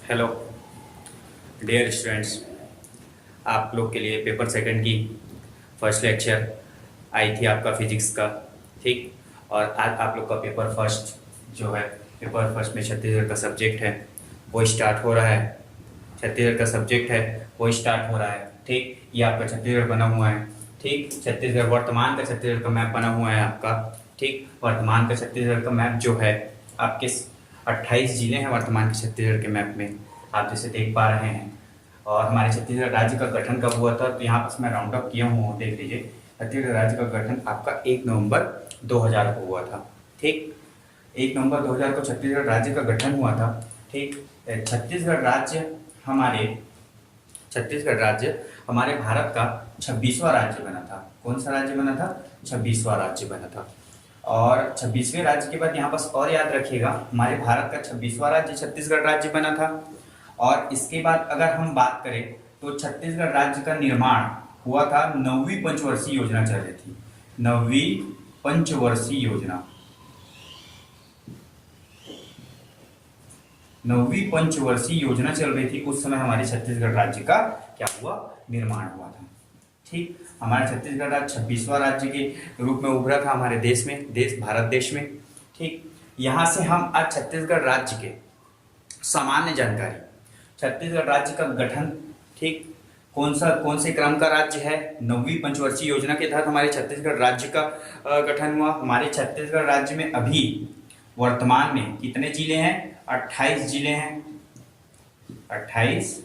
Hello dear students, आप लोग के लिए पेपर सेकंड की फर्स्ट लेक्चर आई थी आपका फिजिक्स का। ठीक, और आज आप लोग का पेपर फर्स्ट जो है, पेपर फर्स्ट में छत्तीसगढ़ का सब्जेक्ट है वो स्टार्ट हो रहा है। छत्तीसगढ़ का सब्जेक्ट है वो स्टार्ट हो रहा है। ठीक, ये आपका छत्तीसगढ़ बना हुआ है। ठीक, छत्तीसगढ़ वर्तमान का छत्तीसगढ़ का मैप बना हुआ है आपका। ठीक, वर्तमान का छत्तीसगढ़ का मैप जो है आपके 28 जिले हैं वर्तमान के छत्तीसगढ़ के मैप में, आप जैसे देख पा रहे हैं। और हमारे छत्तीसगढ़ राज्य का गठन कब हुआ था, तो यहाँ पर मैं राउंड अप किया हूँ, देख लीजिए। छत्तीसगढ़ राज्य का गठन आपका 1 नवंबर 2000 को हुआ था। ठीक, 1 नवंबर 2000 को छत्तीसगढ़ राज्य का गठन हुआ था। ठीक, छत्तीसगढ़ राज्य हमारे भारत का 26वां राज्य बना था। कौन सा राज्य बना था? 26वां राज्य बना था। और 26वें राज्य के बाद यहाँ पर और याद रखिएगा, हमारे भारत का 26वां राज्य छत्तीसगढ़ राज्य बना था। और इसके बाद अगर हम बात करें तो छत्तीसगढ़ राज्य का निर्माण हुआ था, 9वीं पंचवर्षीय योजना चल रही थी। 9वीं पंचवर्षीय योजना, 9वीं पंचवर्षीय योजना चल रही थी। उस समय हमारे छत्तीसगढ़ राज्य का क्या हुआ? निर्माण हुआ था। ठीक, हमारा छत्तीसगढ़ राज्य 26वां राज्य के रूप में उभरा था हमारे देश में, भारत देश में। ठीक, यहां से हम आज छत्तीसगढ़ राज्य के सामान्य जानकारी, छत्तीसगढ़ राज्य का गठन, ठीक, कौन से क्रम का राज्य है, 9वीं पंचवर्षीय योजना के तहत हमारे छत्तीसगढ़ राज्य का गठन हुआ। हमारे छत्तीसगढ़ राज्य में अभी वर्तमान में कितने जिले हैं? 28 जिले हैं। 28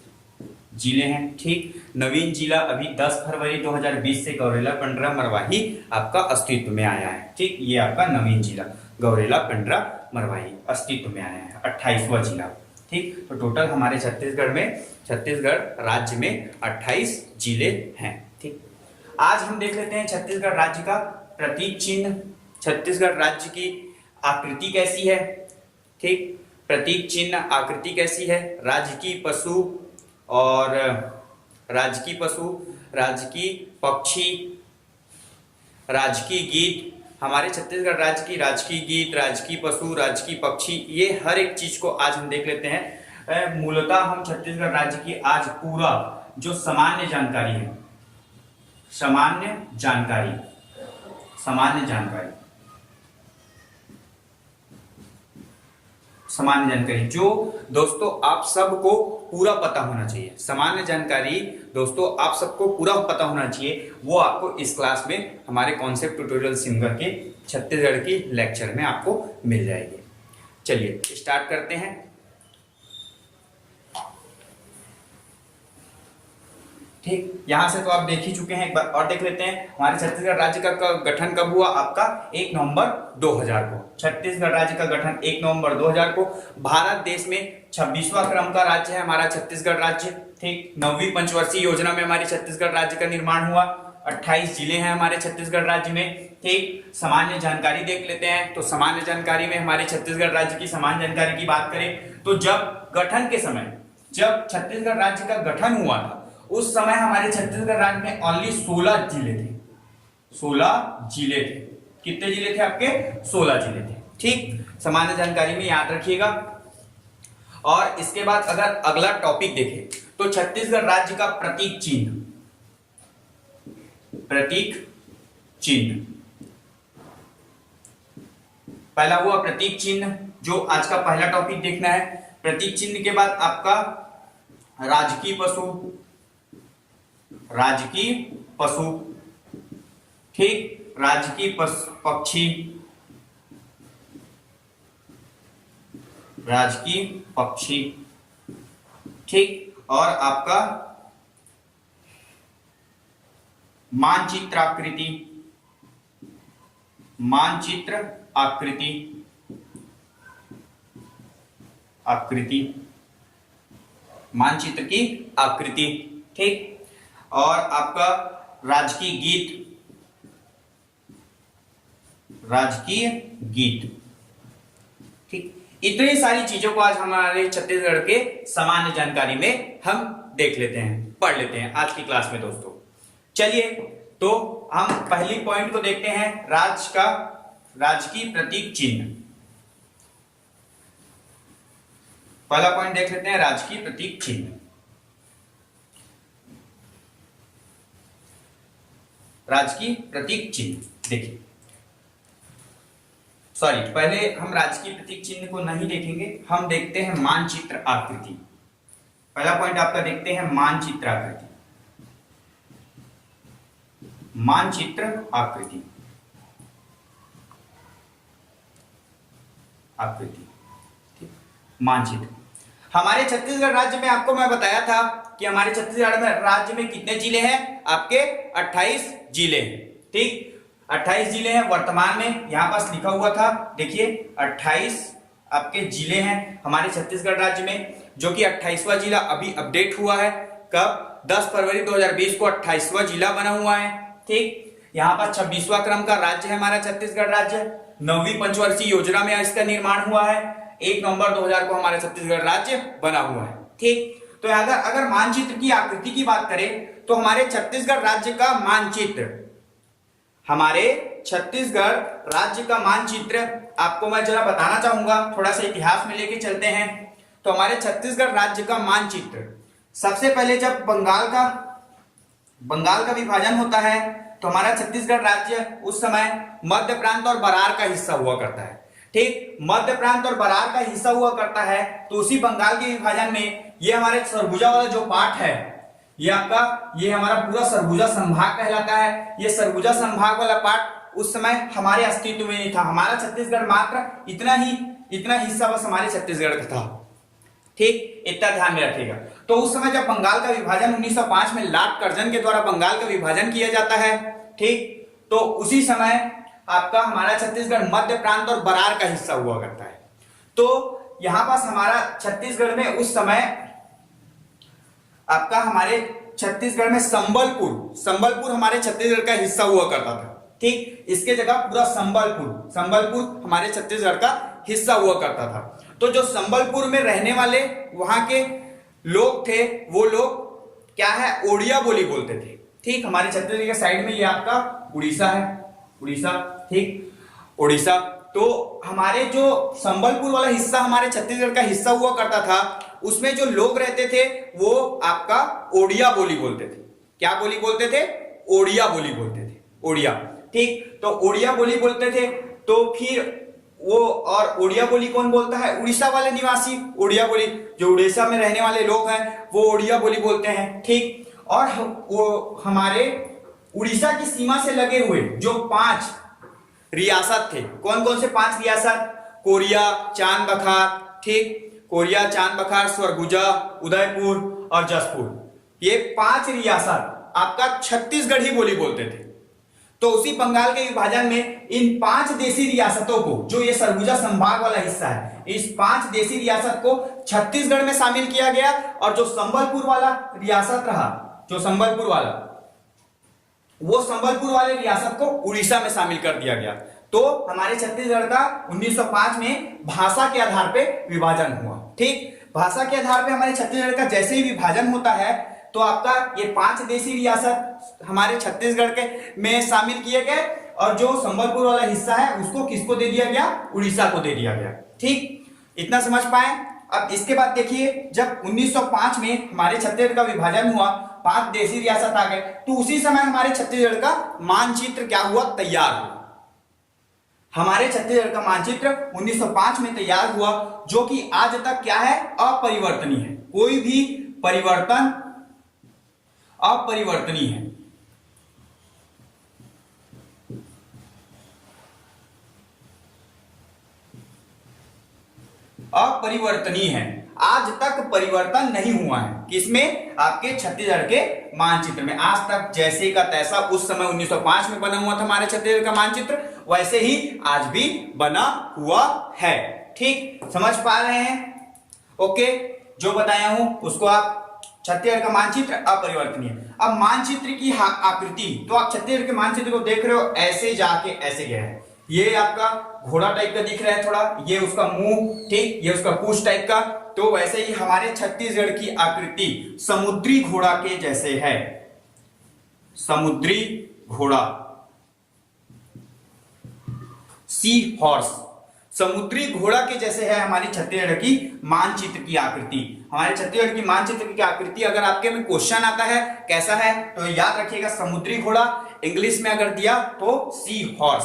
जिले हैं। ठीक, नवीन जिला अभी 10 फरवरी 2020 से गौरेला पेंड्रा मरवाही आपका अस्तित्व में आया है। ठीक, ये आपका नवीन जिला गौरेला पेंड्रा मरवाही अस्तित्व में आया है, 28वां जिला। ठीक, तो टोटल हमारे छत्तीसगढ़ राज्य में 28 जिले हैं। ठीक, आज हम देख लेते हैं छत्तीसगढ़ राज्य का प्रतीक चिन्ह, छत्तीसगढ़ राज्य की आकृति कैसी है। ठीक, प्रतीक चिन्ह आकृति कैसी है, राजकीय पशु और राजकीय पक्षी, राजकीय गीत, हमारे छत्तीसगढ़ राज्य की राजकीय गीत, राजकीय पशु, राजकीय पक्षी, ये हर एक चीज को आज हम देख लेते हैं। मूलतः हम छत्तीसगढ़ राज्य की आज पूरा जो सामान्य जानकारी है, सामान्य जानकारी जो दोस्तों आप सबको पूरा पता होना चाहिए, सामान्य जानकारी दोस्तों आप सबको पूरा पता होना चाहिए, वो आपको इस क्लास में हमारे कॉन्सेप्ट ट्यूटोरियल सिंगर के छत्तीसगढ़ की लेक्चर में आपको मिल जाएगी। चलिए स्टार्ट करते हैं। ठीक, यहां से तो आप देख ही चुके हैं, एक बार और देख लेते हैं। हमारे छत्तीसगढ़ राज्य का गठन कब हुआ? आपका 1 नवंबर 2000 को। छत्तीसगढ़ राज्य का गठन 1 नवंबर 2000 को। भारत देश में 26वां क्रम का राज्य है हमारा छत्तीसगढ़ राज्य। ठीक, 9वीं पंचवर्षीय योजना में हमारी छत्तीसगढ़ राज्य का निर्माण हुआ। 28 जिले हैं हमारे छत्तीसगढ़ राज्य में। ठीक, सामान्य जानकारी देख लेते हैं। तो सामान्य जानकारी में हमारे छत्तीसगढ़ राज्य की सामान्य जानकारी की बात करें तो जब गठन के समय, जब छत्तीसगढ़ राज्य का गठन हुआ था उस समय हमारे छत्तीसगढ़ राज्य में ओनली 16 जिले थे। 16 जिले थे। कितने जिले थे आपके? 16 जिले थे। ठीक, सामान्य जानकारी में याद रखिएगा। और इसके बाद अगर अगला टॉपिक देखें तो छत्तीसगढ़ राज्य का प्रतीक चिन्ह, पहला हुआ प्रतीक चिन्ह, जो आज का पहला टॉपिक देखना है। प्रतीक चिन्ह के बाद आपका राजकीय पशु, ठीक, राजकीय पक्षी, राजकीय पक्षी, ठीक, और आपका मानचित्र की आकृति, ठीक, और आपका राजकीय गीत, ठीक। इतनी सारी चीजों को आज हमारे छत्तीसगढ़ के सामान्य जानकारी में हम देख लेते हैं, पढ़ लेते हैं आज की क्लास में दोस्तों। चलिए तो हम पहली पॉइंट को देखते हैं, राजकीय प्रतीक चिन्ह। पहला पॉइंट देख लेते हैं, राजकीय प्रतीक चिन्ह। राजकीय प्रतीक चिन्ह देखिए, सॉरी पहले हम राजकीय प्रतीक चिन्ह को नहीं देखेंगे, हम देखते हैं मानचित्र आकृति। पहला पॉइंट आपका देखते हैं मानचित्र आकृति। मानचित्र आकृति, आकृति ठीक, मानचित्र। हमारे छत्तीसगढ़ राज्य में आपको मैं बताया था कि हमारे छत्तीसगढ़ में राज्य में कितने जिले हैं, आपके 28 जिले हैं। ठीक, 28 जिले हैं वर्तमान में, यहां पास लिखा हुआ था देखिए 28 आपके जिले हैं हमारे छत्तीसगढ़ राज्य में, जो कि 28वां जिला अभी अपडेट हुआ है। कब? 10 फरवरी 2020 को 28वां जिला बना हुआ है। ठीक, यहाँ पर 26वां क्रम का राज्य है हमारा छत्तीसगढ़ राज्य। 9वीं पंचवर्षीय योजना में इसका निर्माण हुआ है। 1 नवंबर 2000 को हमारा छत्तीसगढ़ राज्य बना हुआ है। ठीक, तो अगर मानचित्र की आकृति की बात करें तो हमारे छत्तीसगढ़ राज्य का मानचित्र, हमारे छत्तीसगढ़ राज्य का मानचित्र आपको मैं जरा बताना चाहूंगा, थोड़ा सा इतिहास में लेके चलते हैं। तो हमारे छत्तीसगढ़ राज्य का मानचित्र सबसे पहले जब बंगाल का विभाजन होता है तो हमारा छत्तीसगढ़ राज्य उस समय मध्य प्रांत और बरार का हिस्सा हुआ करता है। ठीक, मध्य प्रांत और बरार का हिस्सा हुआ करता है, तो उसी बंगाल के विभाजन में ये हमारे सरगुजा वाला जो पार्ट है, ये आपका ये हमारा पूरा सरगुजा संभाग कहलाता है। ये सरगुजा संभाग वाला पार्ट उस समय हमारे अस्तित्व में नहीं था। हमारा छत्तीसगढ़ मात्र इतना हिस्सा बस हमारे छत्तीसगढ़ का था। ठीक, इतना ध्यान में रखिएगा। तो उस समय जब बंगाल का विभाजन 1905 में लॉर्ड कर्जन के द्वारा बंगाल का विभाजन किया जाता है, ठीक, तो उसी समय आपका हमारा छत्तीसगढ़ मध्य प्रांत और बरार का हिस्सा हुआ करता है। तो यहां पास हमारा छत्तीसगढ़ में उस समय आपका हमारे छत्तीसगढ़ में संबलपुर हमारे छत्तीसगढ़ का हिस्सा हुआ करता था। ठीक, इसके जगह पूरा संबलपुर हमारे छत्तीसगढ़ का हिस्सा हुआ करता था। तो जो संबलपुर में रहने वाले वहां के लोग थे, वो लोग क्या है, ओडिया बोली बोलते थे। ठीक, हमारे छत्तीसगढ़ के साइड में ये आपका उड़ीसा है, उड़ीसा। ठीक, उड़ीसा। तो हमारे जो संबलपुर वाला हिस्सा हमारे छत्तीसगढ़ का हिस्सा हुआ करता था, उसमें जो लोग रहते थे वो आपका ओडिया बोली बोलते थे। क्या बोली बोलते थे? ओडिया बोली बोलते थे, ओडिया। ठीक, तो ओडिया बोली बोलते थे। तो फिर वो, और ओडिया बोली कौन बोलता है? उड़ीसा वाले निवासी ओडिया बोली, जो उड़ीसा में रहने वाले लोग हैं वो ओडिया बोली बोलते हैं। ठीक, और वो हमारे उड़ीसा की सीमा से लगे हुए जो 5 रियासत थे, कौन कौन से 5 रियासत? कोरिया, चांद बखार, ठीक, कोरिया, चांद बखार, सरगुजा, उदयपुर और जसपुर। ये 5 रियासत आपका छत्तीसगढ़ी बोली बोलते थे। तो उसी बंगाल के विभाजन में इन 5 देशी रियासतों को, जो ये सरगुजा संभाग वाला हिस्सा है, इस 5 देशी रियासत को छत्तीसगढ़ में शामिल किया गया। और जो संबलपुर वाला रियासत रहा, जो संबलपुर वाला, वो संबलपुर वाले रियासत को उड़ीसा में शामिल कर दिया गया। तो हमारे छत्तीसगढ़ का 1905 में भाषा के आधार पे विभाजन हुआ। ठीक, भाषा के आधार पे हमारे छत्तीसगढ़ का जैसे ही विभाजन होता है तो आपका ये 5 देशी रियासत हमारे छत्तीसगढ़ के में शामिल किए गए, और जो संबलपुर वाला हिस्सा है उसको किसको दे दिया गया? उड़ीसा को दे दिया गया। ठीक, इतना समझ पाए? अब इसके बाद देखिए, जब 1905 में हमारे छत्तीसगढ़ का विभाजन हुआ, 5 देशी रियासत आ गए, तो उसी समय हमारे छत्तीसगढ़ का मानचित्र क्या हुआ? तैयार हुआ। हमारे छत्तीसगढ़ का मानचित्र 1905 में तैयार हुआ, जो कि आज तक क्या है? अपरिवर्तनीय है। कोई भी परिवर्तन अपरिवर्तनीय है। अपरिवर्तनीय है, आज तक परिवर्तन नहीं हुआ है। किसमें? आपके छत्तीसगढ़ के मानचित्र में। आज तक जैसे का तैसा उस समय 1905 में बना हुआ था हमारे छत्तीसगढ़ का मानचित्र, वैसे ही आज भी बना हुआ है। ठीक, समझ पा रहे हैं? ओके, जो बताया हूं उसको आप, छत्तीसगढ़ का मानचित्र अपरिवर्तनीय। अब मानचित्र की आकृति, तो आप छत्तीसगढ़ के मानचित्र को देख रहे हो, ऐसे जाके ऐसे गया है। ये आपका घोड़ा टाइप का दिख रहा है थोड़ा, ये उसका मुंह, ठीक, ये उसका पूंछ टाइप का। तो वैसे ही हमारे छत्तीसगढ़ की आकृति समुद्री घोड़ा के जैसे है। समुद्री घोड़ा, सी हॉर्स, समुद्री घोड़ा के जैसे है हमारी छत्तीसगढ़ की मानचित्र की आकृति। हमारे छत्तीसगढ़ की मानचित्र की आकृति अगर आपके में क्वेश्चन आता है कैसा है तो याद रखिएगा समुद्री घोड़ा, इंग्लिश में अगर दिया तो सी हॉर्स।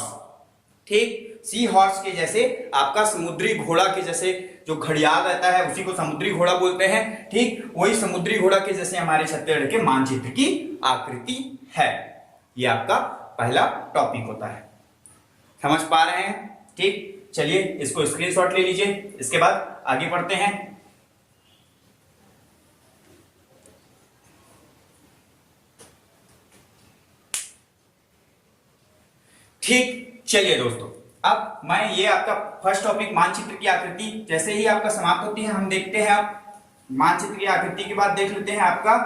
ठीक, सी हॉर्स के जैसे आपका समुद्री घोड़ा के जैसे जो घड़ियाल रहता है उसी को समुद्री घोड़ा बोलते हैं। ठीक, वही समुद्री घोड़ा के जैसे हमारे छत्तीसगढ़ के मानचित्र की आकृति है। ये आपका पहला टॉपिक होता है, समझ पा रहे हैं? ठीक, चलिए इसको स्क्रीनशॉट ले लीजिए, इसके बाद आगे बढ़ते हैं। ठीक, चलिए दोस्तों, अब मैं ये आपका फर्स्ट टॉपिक मानचित्र की आकृति जैसे ही आपका समाप्त होती है हम देखते हैं आप मानचित्र की आकृति के बाद देख लेते हैं आपका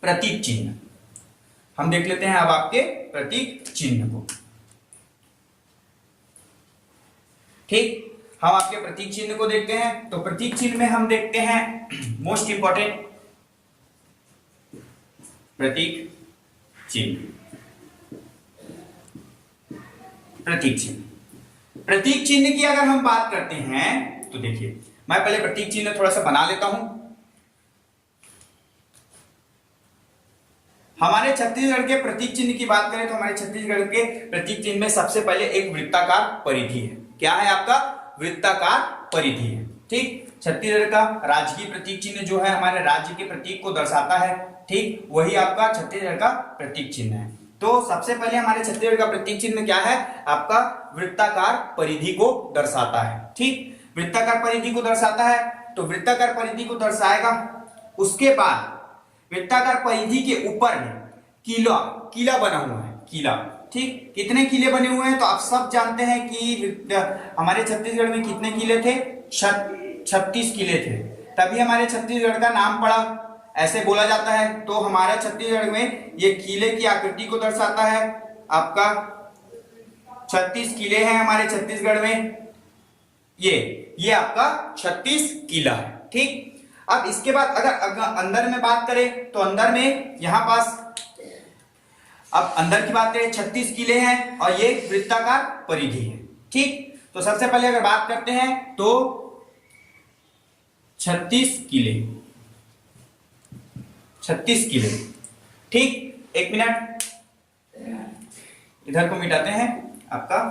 प्रतीक चिन्ह। हम देख लेते हैं अब आपके प्रतीक चिन्ह को। ठीक, हम आपके प्रतीक चिन्ह को देखते हैं। तो प्रतीक चिन्ह में हम देखते हैं मोस्ट इंपॉर्टेंट प्रतीक चिन्ह। प्रतीक चिन्ह, प्रतीक चिन्ह की अगर हम बात करते हैं तो देखिए मैं पहले प्रतीक चिन्ह थोड़ा सा बना लेता हूं। हमारे छत्तीसगढ़ के प्रतीक चिन्ह की बात करें तो हमारे छत्तीसगढ़ के प्रतीक चिन्ह में सबसे पहले एक वृत्ताकार परिधि है। क्या है आपका? वृत्ताकार परिधि है। ठीक, छत्तीसगढ़ का राजकीय प्रतीक चिन्ह जो है हमारे राज्य के प्रतीक को दर्शाता है। ठीक, वही आपका छत्तीसगढ़ का प्रतीक चिन्ह है। तो सबसे पहले हमारे छत्तीसगढ़ का प्रतीक चिन्ह क्या है? आपका वृत्ताकार परिधि को दर्शाता है। ठीक, वृत्ताकार परिधि को दर्शाता है तो वृत्ताकार परिधि को दर्शाएगा। उसके बाद वृत्ताकार परिधि के ऊपर में किला बना हुआ है, किला। ठीक, कितने किले बने हुए हैं तो आप सब जानते हैं कि हमारे छत्तीसगढ़ में कितने किले थे? 36 किले थे, तभी हमारे छत्तीसगढ़ का नाम पड़ा, ऐसे बोला जाता है। तो हमारे छत्तीसगढ़ में ये किले की आकृति को दर्शाता है। आपका 36 किले हैं हमारे छत्तीसगढ़ में, ये आपका 36 किला है। ठीक, अब इसके बाद अगर अंदर में बात करें तो अंदर में यहां पास अब अंदर की बात करें 36 किले हैं और ये वृत्ताकार परिधि है। ठीक, तो सबसे पहले अगर बात करते हैं तो 36 किले, 36 किले। ठीक, एक मिनट इधर को मिटाते हैं आपका।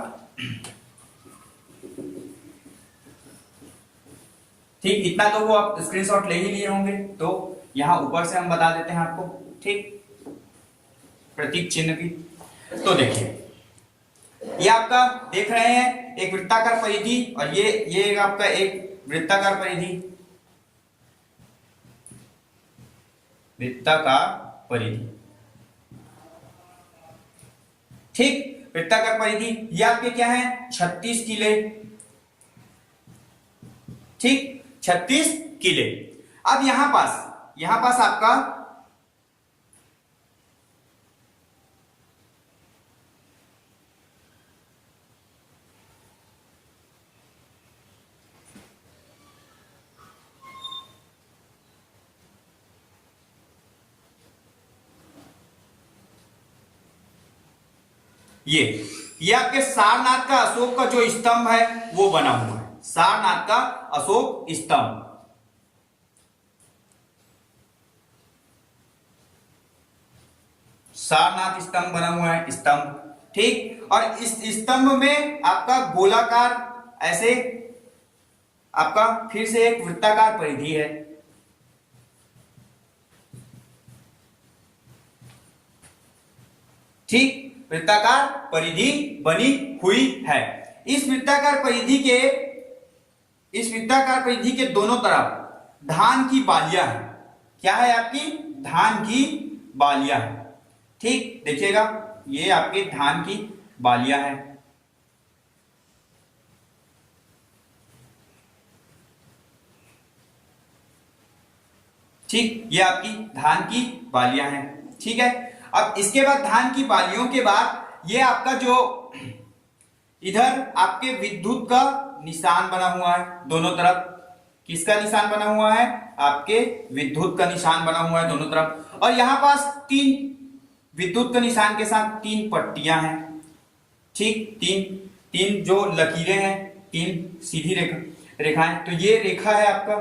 ठीक, इतना तो वो आप स्क्रीनशॉट ले ही लिए होंगे, तो यहां ऊपर से हम बता देते हैं आपको। ठीक, प्रतीक चिन्ह की तो देखिए ये आपका देख रहे हैं एक वृत्ताकार परिधि और ये आपका एक वृत्ताकार परिधि, वृत्ताकार परिधि। ठीक, वृत्ताकार परिधि ये आपके क्या है? 36 किले। ठीक, 36 किले। अब यहां पास आपका ये आपके सारनाथ का अशोक का जो स्तंभ है वो बना हुआ है, सारनाथ का अशोक स्तंभ। सारनाथ स्तंभ बना हुआ है, स्तंभ। ठीक, और इस स्तंभ में आपका गोलाकार ऐसे आपका फिर से एक वृत्ताकार परिधि है। ठीक, वृत्ताकार परिधि बनी हुई है। इस वृत्ताकार परिधि के दोनों तरफ धान की बालियां हैं। क्या है आपकी? धान की बालियां हैं। ठीक, देखिएगा ये आपके धान की बालियां हैं। ठीक, ये आपकी धान की बालियां हैं। ठीक है, अब इसके बाद धान की बालियों के बाद ये आपका जो इधर आपके विद्युत का निशान बना हुआ है दोनों तरफ। किसका निशान बना हुआ है? आपके विद्युत का निशान बना हुआ है दोनों तरफ। और यहां पास 3 विद्युत के निशान के साथ 3 पट्टियां हैं। ठीक, तीन जो लकीरें हैं तीन सीधी रेखाएं। तो ये रेखा है आपका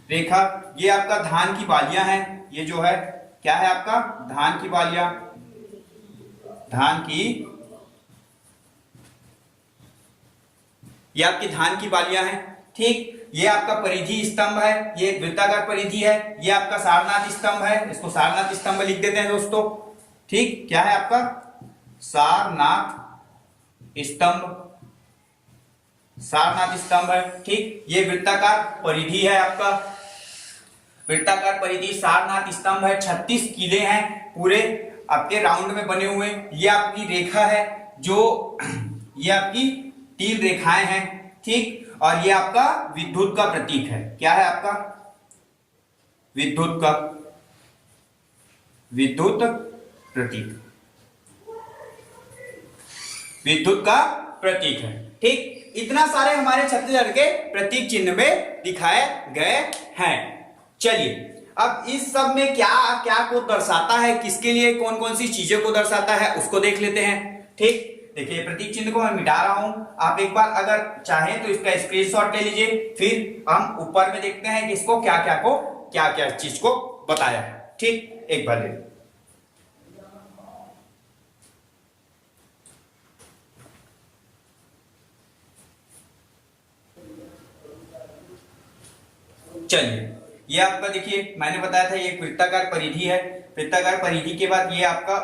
रेखा, ये आपका धान की बालियां हैं। ये जो है क्या है आपका धान की बालियां, ये आपकी धान की बालियां हैं। ठीक, ये आपका परिधि स्तंभ है, ये वृत्ताकार परिधि है। ये आपका सारनाथ स्तंभ है, इसको सारनाथ स्तंभ लिख देते हैं दोस्तों। ठीक, क्या है आपका सारनाथ स्तंभ है। ठीक, ये वृत्ताकार परिधि है आपका, वृत्ताकार परिधि सारनाथ स्तंभ है। 36 किले हैं पूरे आपके राउंड में बने हुए। ये आपकी रेखा है जो ये आपकी 3 रेखाएं हैं। ठीक, और ये आपका विद्युत का प्रतीक है। क्या है आपका विद्युत का प्रतीक है। ठीक, इतना सारे हमारे छत्तीसगढ़ के प्रतीक चिन्ह में दिखाए गए हैं। चलिए, अब इस सब में क्या क्या को दर्शाता है, किसके लिए कौन कौन सी चीजों को दर्शाता है उसको देख लेते हैं। ठीक, देखिए प्रतीक चिन्ह को मैं मिटा रहा हूं, आप एक बार अगर चाहें तो इसका स्क्रीनशॉट ले लीजिए, फिर हम ऊपर में देखते हैं कि इसको क्या क्या चीज को बताया है। ठीक, एक बार ले चलिए, ये आपका देखिए मैंने बताया था ये एक वृत्ताकार परिधि है। वृत्ताकार परिधि के बाद ये आपका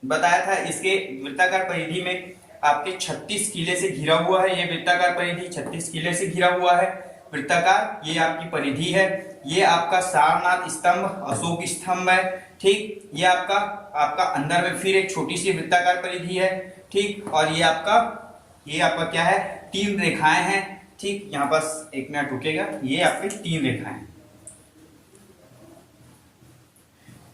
बताया था, इसके वृत्ताकार परिधि में आपके 36 किले से घिरा हुआ है। ये वृत्ताकार परिधि 36 किले से घिरा हुआ है वृत्ताकार, ये आपकी परिधि है। ये आपका सारनाथ स्तंभ, अशोक स्तंभ है। ठीक, ये आपका अंदर में फिर एक छोटी सी वृत्ताकार परिधि है। ठीक, और ये आपका क्या है 3 रेखाएं हैं। ठीक, यहाँ बस एक मिनट रुकेगा, ये आपके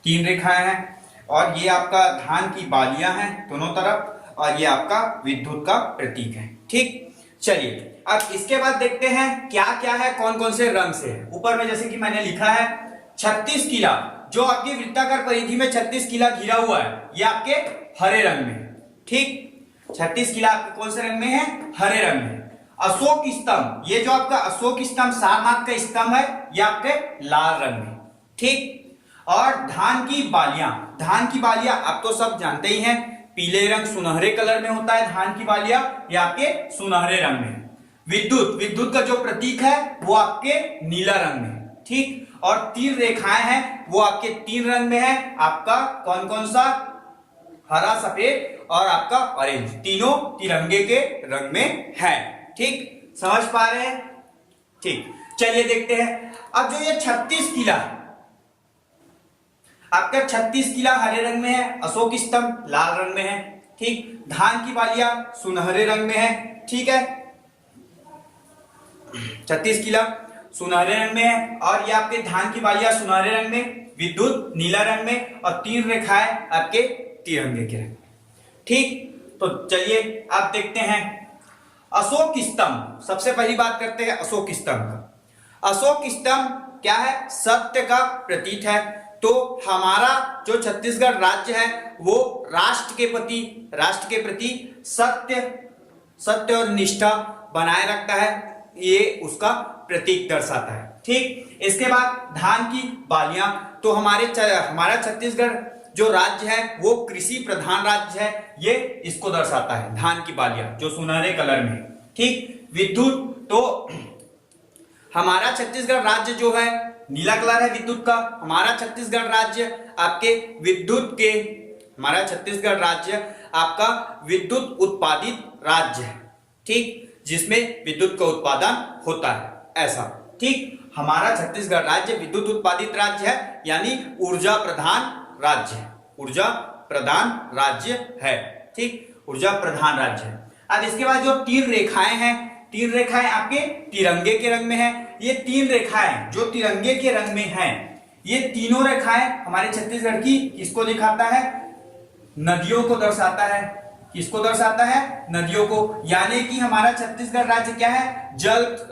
3 रेखाएं हैं और ये आपका धान की बालियां हैं दोनों तरफ, और ये आपका विद्युत का प्रतीक है। ठीक, चलिए अब इसके बाद देखते हैं क्या क्या है, कौन कौन से रंग से है। ऊपर में जैसे कि मैंने लिखा है 36 किला, जो आपकी वृत्ताकार परिधि में 36 किला घिरा हुआ है, ये आपके हरे रंग में है। ठीक, 36 किला आपके कौन से रंग में है, हरे रंग में। अशोक स्तंभ, ये जो आपका अशोक स्तंभ सारनाथ का स्तंभ है, ये आपके लाल रंग में। ठीक, और धान की बालियां आप तो सब जानते ही हैं, पीले रंग सुनहरे कलर में होता है धान की बालियां, ये आपके सुनहरे रंग में। विद्युत का जो प्रतीक है वो आपके नीला रंग में। ठीक, और 3 रेखाएं हैं वो आपके 3 रंग में है। आपका कौन कौन सा, हरा, सफेद और आपका ऑरेंज, तीनों तिरंगे के रंग में है। ठीक, समझ पा रहे हैं। ठीक, चलिए देखते हैं। अब जो ये 36 किला आपका 36 किला हरे रंग में है, अशोक स्तंभ लाल रंग में है। ठीक, धान की बालियां सुनहरे रंग में है। ठीक है, 36 किला सुनहरे रंग में है और ये आपके धान की बालियां सुनहरे रंग में, विद्युत नीला रंग में और 3 रेखाएं आपके तिरंगे के रंग। ठीक, तो चलिए आप देखते हैं अशोक स्तंभ। सबसे पहली बात करते हैं अशोक स्तंभ का। अशोक स्तंभ क्या है, सत्य का प्रतीक है। तो हमारा जो छत्तीसगढ़ राज्य है वो राष्ट्र के प्रति सत्य और निष्ठा बनाए रखता है, ये उसका प्रतीक दर्शाता है। ठीक, इसके बाद धान की बालियां, तो हमारा छत्तीसगढ़ जो राज्य है वो कृषि प्रधान राज्य है, ये इसको दर्शाता है धान की बालियां जो सुनहरे कलर में। ठीक, विद्युत, तो हमारा छत्तीसगढ़ राज्य जो है नीला कलर है विद्युत का। हमारा छत्तीसगढ़ राज्य आपका विद्युत उत्पादित राज्य है। ठीक, जिसमें विद्युत का उत्पादन होता है ऐसा। ठीक, हमारा छत्तीसगढ़ राज्य विद्युत उत्पादित राज्य है, यानी ऊर्जा प्रधान राज्य है। ठीक, ऊर्जा प्रधान राज्य है। अब इसके बाद जो 3 रेखाएं हैं, 3 रेखाएं आपके तिरंगे के रंग में है। ये 3 रेखाएं जो तिरंगे के रंग में हैं, ये तीनों रेखाएं हमारे छत्तीसगढ़ की किसको दिखाता है, नदियों को दर्शाता है। किसको दर्शाता है, नदियों को। यानी कि हमारा छत्तीसगढ़ राज्य क्या है,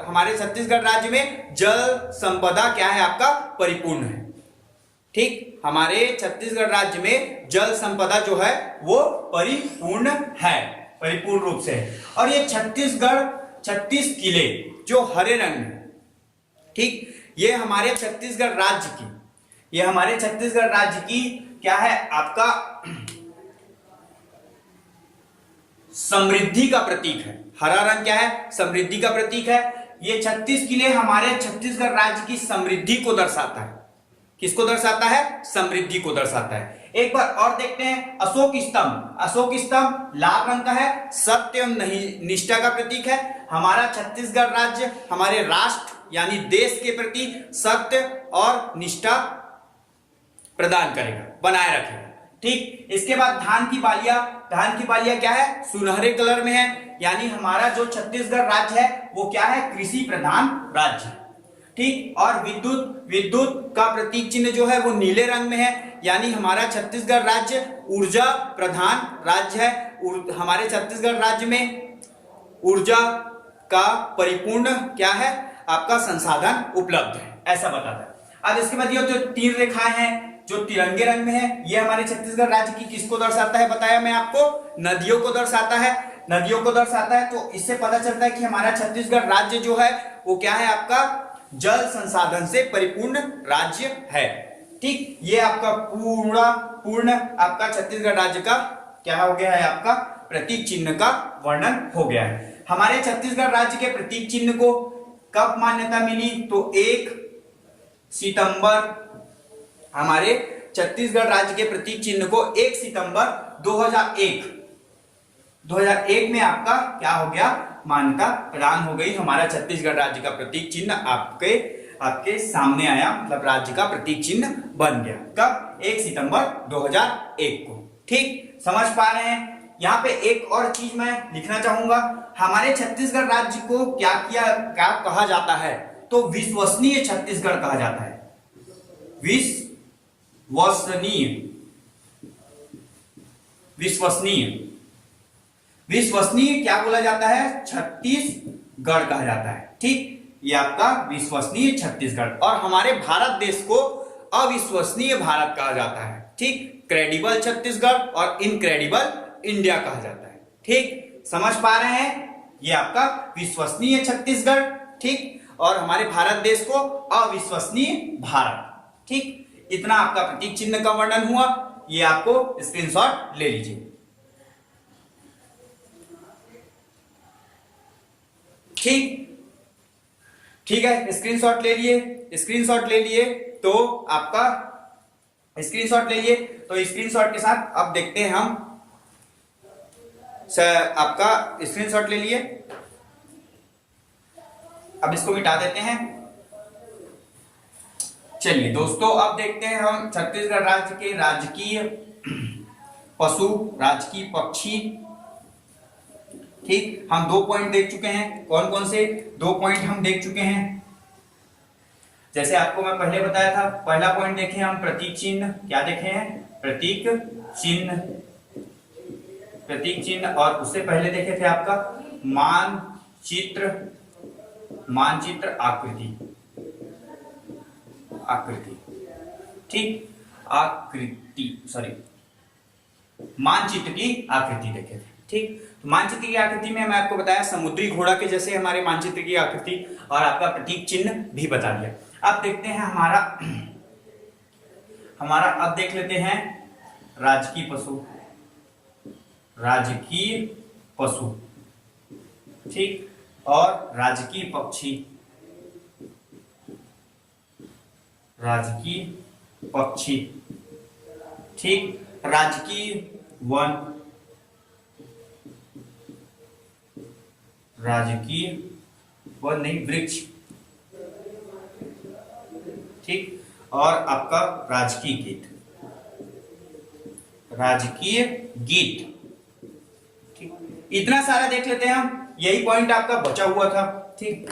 हमारे छत्तीसगढ़ राज्य में जल संपदा क्या है आपका, परिपूर्ण है। ठीक, हमारे छत्तीसगढ़ राज्य में जल संपदा जो है वो परिपूर्ण है। परिपूर्ण रूप से है। और ये छत्तीसगढ़ 36 किले जो हरे रंग में, ठीक, ये हमारे छत्तीसगढ़ राज्य की, ये हमारे छत्तीसगढ़ राज्य की क्या है, आपका समृद्धि का प्रतीक है। हरा रंग क्या है, समृद्धि का प्रतीक है। ये 36 किले हमारे छत्तीसगढ़ राज्य की समृद्धि को दर्शाता है। किसको दर्शाता है, समृद्धि को दर्शाता है। एक बार और देखते हैं अशोक स्तंभ। अशोक स्तंभ लाल रंग का है, सत्य एवं निष्ठा का प्रतीक है। हमारा छत्तीसगढ़ राज्य हमारे राष्ट्र यानी देश के प्रति सत्य और निष्ठा प्रदान करेगा, बनाए रखेगा, ठीक। इसके बाद धान की बालियां। धान की बालियां क्या है, सुनहरे कलर में है, यानी हमारा जो छत्तीसगढ़ राज्य है वो क्या है, कृषि प्रधान राज्य, ठीक। और विद्युत, विद्युत का प्रतीक चिन्ह जो है वो नीले रंग में है, यानी हमारा छत्तीसगढ़ राज्य ऊर्जा प्रधान राज्य है। हमारे छत्तीसगढ़ राज्य में ऊर्जा का परिपूर्ण क्या है, आपका संसाधन उपलब्ध है, ऐसा बताता है। अब इसके बाद ये जो 3 रेखाएं हैं जो तिरंगे रंग में है, ये हमारे छत्तीसगढ़ राज्य की किसको दर्शाता है, बताया मैं आपको, नदियों को दर्शाता है, नदियों को दर्शाता है। तो इससे पता चलता है कि हमारा छत्तीसगढ़ राज्य जो है वो क्या है, आपका जल संसाधन से परिपूर्ण राज्य है, ठीक। ये आपका पूर्ण आपका छत्तीसगढ़ राज्य का क्या हो गया है, आपका प्रतीक चिन्ह का वर्णन हो गया है। हमारे छत्तीसगढ़ राज्य के प्रतीक चिन्ह को कब मान्यता मिली, तो 1 सितंबर, हमारे छत्तीसगढ़ राज्य के प्रतीक चिन्ह को 1 सितंबर 2001 में आपका क्या हो गया, मान्यता प्रदान हो गई। हमारा छत्तीसगढ़ राज्य का प्रतीक चिन्ह आपके सामने आया, मतलब राज्य का प्रतीक चिन्ह बन गया। कब, 1 सितंबर 2001 को, ठीक। समझ पा रहे हैं। यहाँ पे एक और चीज मैं लिखना चाहूंगा, हमारे छत्तीसगढ़ राज्य को क्या कहा जाता है, तो विश्वसनीय छत्तीसगढ़ कहा जाता है। विश्वसनीय क्या बोला जाता है, छत्तीसगढ़ कहा जाता है, ठीक। ये आपका विश्वसनीय छत्तीसगढ़। और हमारे भारत देश को अविश्वसनीय भारत कहा जाता है, ठीक। क्रेडिबल छत्तीसगढ़ और इनक्रेडिबल इंडिया कहा जाता है, ठीक। समझ पा रहे हैं, ये आपका विश्वसनीय छत्तीसगढ़, ठीक, और हमारे भारत देश को अविश्वसनीय भारत, ठीक। इतना आपका प्रतीक चिन्ह का वर्णन हुआ, ये आपको स्क्रीनशॉट ले लीजिए, ठीक है। स्क्रीनशॉट ले लिए, तो आपका स्क्रीनशॉट ले लिए, तो स्क्रीनशॉट के साथ अब देखते हैं हम, आपका स्क्रीनशॉट ले लिए, अब इसको मिटा देते हैं। चलिए दोस्तों, अब देखते हैं हम छत्तीसगढ़ राज्य के राजकीय पशु, राजकीय पक्षी, ठीक। हम 2 पॉइंट देख चुके हैं, कौन कौन से 2 पॉइंट हम देख चुके हैं। जैसे आपको मैं पहले बताया था, पहला पॉइंट देखे हम प्रतीक चिन्ह, क्या देखे हैं, प्रतीक चिन्ह, और उससे पहले देखे थे आपका मानचित्र आकृति, ठीक, मानचित्र की आकृति देखे थे, ठीक। तो मानचित्र की आकृति में मैं आपको बताया समुद्री घोड़ा के जैसे हमारे मानचित्र की आकृति, और आपका प्रतीक चिन्ह भी बता दिया। अब देखते हैं हमारा अब देख लेते हैं राजकीय पशु, ठीक, और राजकीय पक्षी, ठीक, राजकीय वन, नहीं, वृक्ष, ठीक, और आपका राजकीय गीत, ठीक। इतना सारा देख लेते हैं हम, यही पॉइंट आपका बचा हुआ था, ठीक।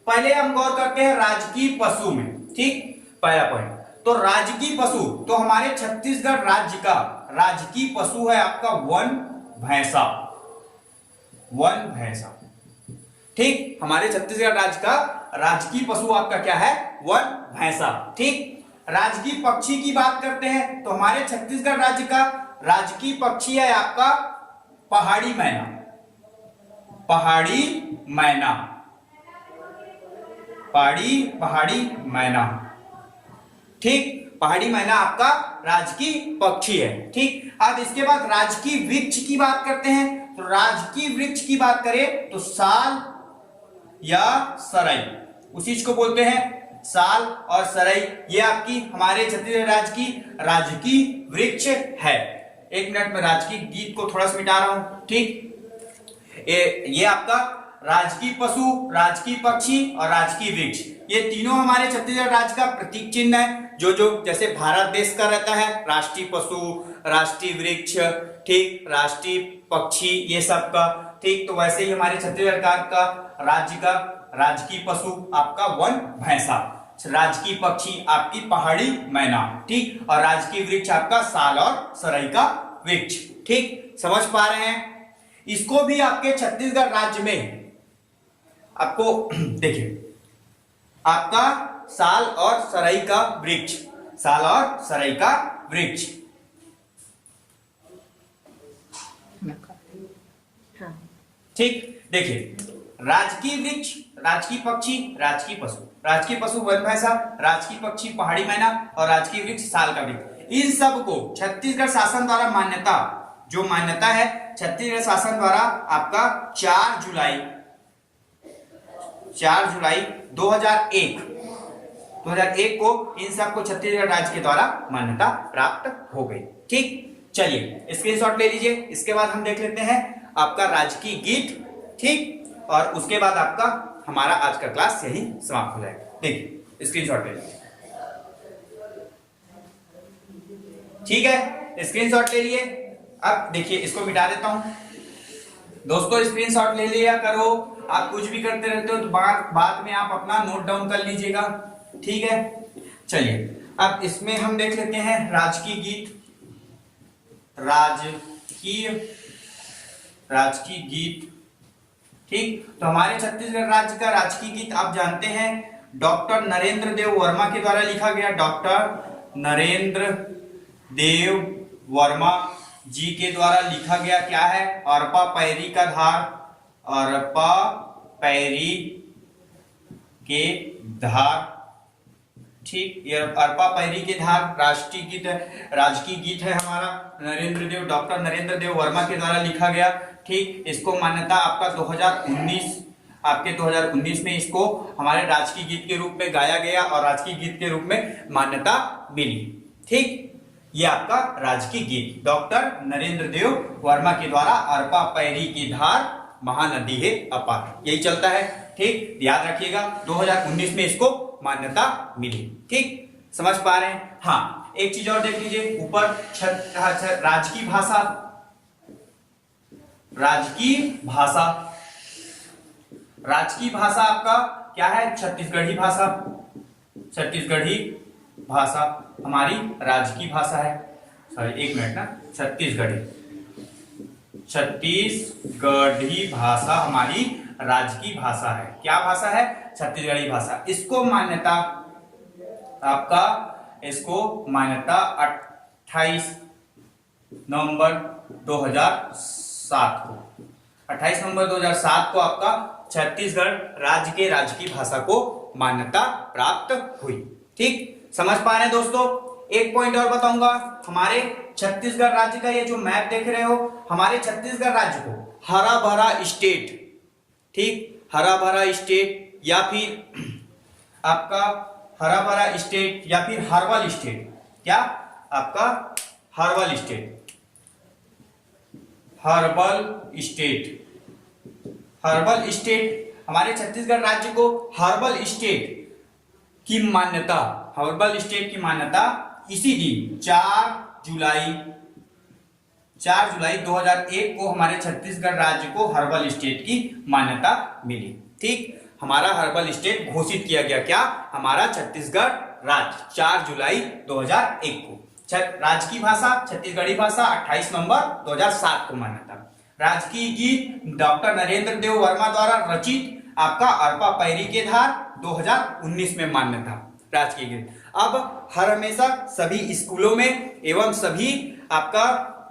पहले हम गौर करते हैं राजकीय पशु में, ठीक। पहला पॉइंट, तो राजकीय पशु, तो हमारे छत्तीसगढ़ राज्य का राजकीय पशु है आपका वन भैंसा, ठीक। हमारे छत्तीसगढ़ राज्य का राजकीय पशु आपका क्या है, वन भैंसा, ठीक। राजकीय पक्षी की बात करते हैं, तो हमारे छत्तीसगढ़ राज्य का राजकीय पक्षी है आपका पहाड़ी मैना, पहाड़ी मैना, पहाड़ी मैना। ठीक, पहाड़ी मैना आपका राजकीय पक्षी है। ठीक, अब इसके बाद राजकीय वृक्ष की बात करते हैं। तो राजकीय वृक्ष की बात करें तो साल या सरई, उसी चीज को बोलते हैं साल और सरई। ये आपकी हमारे छत्तीसगढ़ राज्य की राजकीय वृक्ष है। एक मिनट में राजकीय गीत को थोड़ा सा मिटा रहा हूं। ठीक, ये आपका राजकीय पशु, राजकीय पक्षी और राजकीय वृक्ष, ये तीनों हमारे छत्तीसगढ़ राज्य का प्रतीक चिन्ह है। जो जैसे भारत देश का रहता है राष्ट्रीय पशु, राष्ट्रीय वृक्ष, ठीक, राष्ट्रीय पक्षी, ये सब का। ठीक, तो वैसे ही हमारे छत्तीसगढ़ का राज्य का राजकीय पशु आपका वन भैंसा, राजकीय पक्षी आपकी पहाड़ी मैना, ठीक, और राजकीय वृक्ष आपका साल और सरई का वृक्ष। ठीक, समझ पा रहे हैं? इसको भी आपके छत्तीसगढ़ राज्य में आपको देखिए, आपका साल और सरई का वृक्ष, साल और सरई का वृक्ष। ठीक, देखिए, राजकीय वृक्ष, राजकीय पक्षी, राजकीय पशु, राजकीय पशु वन भैंसा, राजकीय पक्षी पहाड़ी मैना और राजकीय वृक्ष साल का वृक्ष, इन सब को छत्तीसगढ़ शासन द्वारा मान्यता, जो मान्यता है छत्तीसगढ़ शासन द्वारा आपका 4 जुलाई 2001 को इन सबको छत्तीसगढ़ राज्य के द्वारा मान्यता प्राप्त हो गई। ठीक, चलिए स्क्रीनशॉट ले लीजिए। इसके बाद हम देख लेते हैं आपका राजकीय गीत। ठीक, और उसके बाद आपका हमारा आज का क्लास यही समाप्त हो जाएगा। देखिए स्क्रीनशॉट ले लीजिए। ठीक है, स्क्रीनशॉट ले लिए। अब देखिए इसको मिटा देता हूं। दोस्तों स्क्रीनशॉट ले लिया करो, आप कुछ भी करते रहते हो तो बाद में आप अपना नोट डाउन कर लीजिएगा। ठीक है, चलिए अब इसमें हम देख लेते हैं राजकीय गीत। राजकीय गीत, ठीक, तो हमारे छत्तीसगढ़ राज्य का राजकीय गीत आप जानते हैं डॉक्टर नरेंद्र देव वर्मा के द्वारा लिखा गया। डॉक्टर नरेंद्र देव वर्मा जी के द्वारा लिखा गया क्या है? अरपा पैरी का धार, अरपा पैरी के धार। ठीक, ये अरपा पैरी के धार राष्ट्रीय गीत है, राजकीय गीत है हमारा। डॉक्टर नरेंद्र देव वर्मा के द्वारा लिखा गया। ठीक, इसको मान्यता आपका 2019 में इसको हमारे राजकीय गीत के रूप में गाया गया और राजकीय गीत के रूप में मान्यता मिली। ठीक, ये आपका राजकीय गीत डॉक्टर नरेंद्र देव वर्मा के द्वारा अरपा पैरी की धार महानदी है अपार, यही चलता है। ठीक, याद रखिएगा 2019 में इसको मान्यता मिली। ठीक, समझ पा रहे हैं? हाँ, एक चीज और देख लीजिए ऊपर राजकीय भाषा। राजकीय भाषा, राजकीय भाषा आपका क्या है? छत्तीसगढ़ी भाषा। छत्तीसगढ़ी भाषा हमारी राजकीय भाषा है। सॉरी एक मिनट ना, छत्तीसगढ़ी भाषा हमारी राजकीय भाषा है। क्या भाषा है? छत्तीसगढ़ी भाषा। इसको मान्यता आपका, इसको मान्यता 28 नवंबर 2007 को, 28 नवंबर 2007 को आपका छत्तीसगढ़ राज्य के राजकीय भाषा को मान्यता प्राप्त हुई। ठीक, समझ पा रहे हैं दोस्तों? एक पॉइंट और बताऊंगा, हमारे छत्तीसगढ़ राज्य का ये जो मैप देख रहे हो, हमारे छत्तीसगढ़ राज्य को हरा भरा स्टेट, ठीक, हरा भरा स्टेट या फिर आपका हरा भरा स्टेट या फिर हर्बल स्टेट, क्या आपका herbal state, herbal state, herbal state हमारे छत्तीसगढ़ राज्य को हर्बल स्टेट की मान्यता, हर्बल स्टेट की मान्यता इसी दिन 4 जुलाई 2001 को हमारे छत्तीसगढ़ राज्य को हर्बल स्टेट की मान्यता मिली। ठीक, हमारा हर्बल स्टेट घोषित किया गया, क्या? हमारा छत्तीसगढ़ राज्य 4 जुलाई 2001 को। राजकीय भाषा छत्तीसगढ़ी भाषा 28 नवंबर 2007 को मान्यता। राजकीय गीत डॉक्टर नरेंद्र देव वर्मा द्वारा रचित आपका अरपा पैरी के धार 2019 में मान्यता राजकीय गीत। अब हर हमेशा सभी स्कूलों में एवं सभी आपका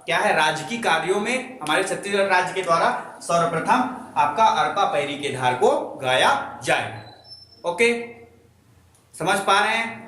क्या है, राजकीय कार्यों में हमारे छत्तीसगढ़ राज्य के द्वारा सर्वप्रथम आपका अरपा पैरी के धार को गाया जाए। ओके, समझ पा रहे हैं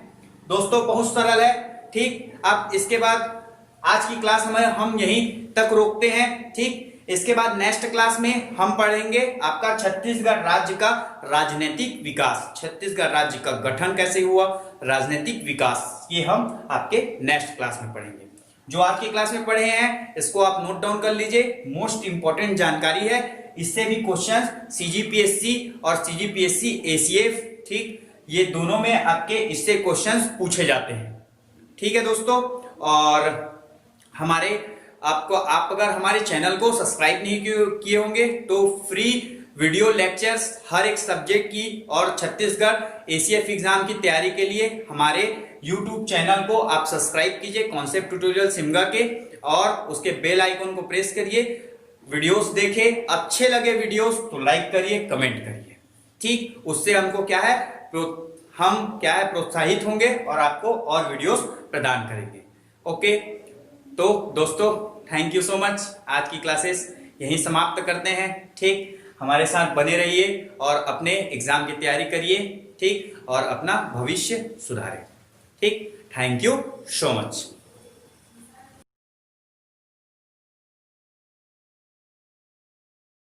दोस्तों, बहुत सरल है। ठीक, अब इसके बाद आज की क्लास में हम यहीं तक रोकते हैं। ठीक, इसके बाद नेक्स्ट क्लास में हम पढ़ेंगे आपका छत्तीसगढ़ राज्य का राजनीतिक विकास, छत्तीसगढ़ राज्य का गठन कैसे हुआ, राजनीतिक विकास, ये हम आपके नेक्स्ट क्लास में पढ़ेंगे। जो आज की क्लास में पढ़े हैं इसको आप नोट डाउन कर लीजिए, मोस्ट इंपॉर्टेंट जानकारी है, इससे भी क्वेश्चन सीजीपीएससी और सीजीपीएससी एसीएफ, ठीक, ये दोनों में आपके इससे क्वेश्चंस पूछे जाते हैं। ठीक है दोस्तों, और आप अगर हमारे चैनल को सब्सक्राइब नहीं किए होंगे तो फ्री वीडियो लेक्चर्स हर एक सब्जेक्ट की और छत्तीसगढ़ एसीएफ एग्जाम की तैयारी के लिए हमारे यूट्यूब चैनल को आप सब्सक्राइब कीजिए, कॉन्सेप्ट ट्यूटोरियल सिमगा के, और उसके बेल आइकन को प्रेस करिए, वीडियोस देखें, अच्छे लगे वीडियोस तो लाइक करिए, कमेंट करिए। ठीक, उससे हमको क्या है, प्रोत्साहित होंगे और आपको और वीडियोस प्रदान करेंगे। ओके, तो दोस्तों थैंक यू सो मच, आज की क्लासेस यहीं समाप्त करते हैं। ठीक, हमारे साथ बने रहिए और अपने एग्जाम की तैयारी करिए, ठीक, और अपना भविष्य सुधारें। ठीक, थैंक यू सो मच।